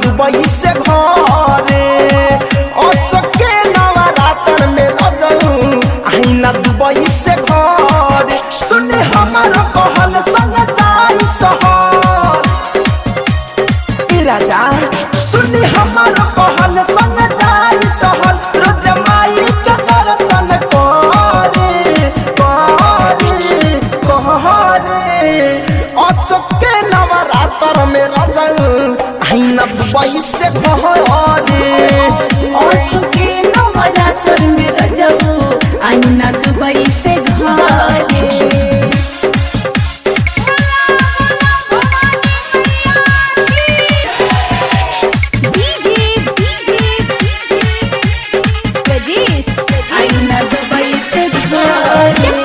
Dubai से घरे असके नवरात्र में रजऊ आईना दुबई से घरे सुने हमार कहल संग जाई शहर ए राजा सुने हमार कहल संग जाई शहर रोज माई के दर्शन करे असके नवरात्र में रजऊ आईना दुबई से घरे असके नवरात्र में रजऊ आईना दुबई से घरे आईना दुबई से घरे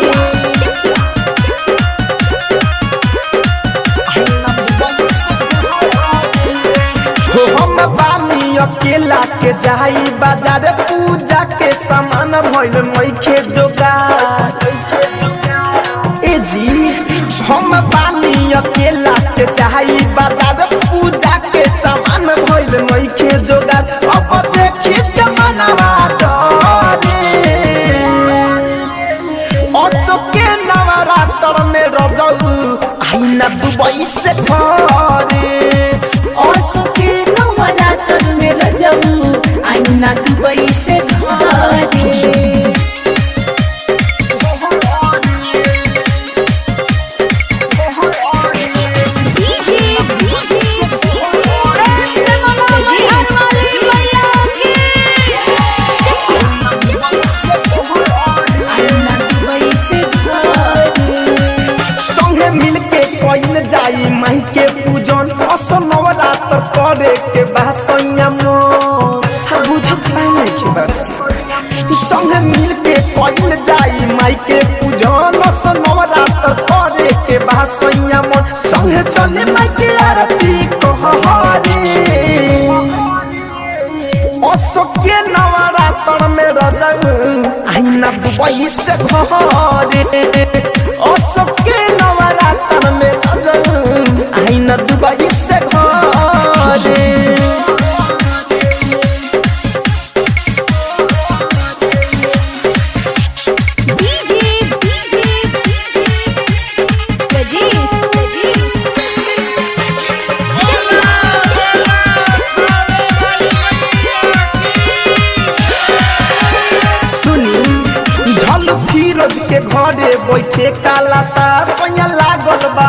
अकेला के जाई बाजार पूजा के सामान भइल नइखे जोगार ए जी हम बानी अकेला के जाई बाजार पूजा के सामान भइल नइखे जोगार अब देखी के मनवा डरे असके नवरात्र में रजऊ आईना दुबई से घरे असके नवरात्र में रजऊ आईना दुबई से घरे जाई माई के पूजन असो नवरात्र करे के बासैया मन बुझत नहीं के बात संग मिल के कइल जाई माई के पूजन असो नवरात्र करे के बासैया मन संग चले माई के आरती कहरे असो के नवरात्र में रजऊ आईना दुबई से घरे असो के नवरात्र में आईना दुबई से घरे के घरे बैठे काला सा सोया लागल बा।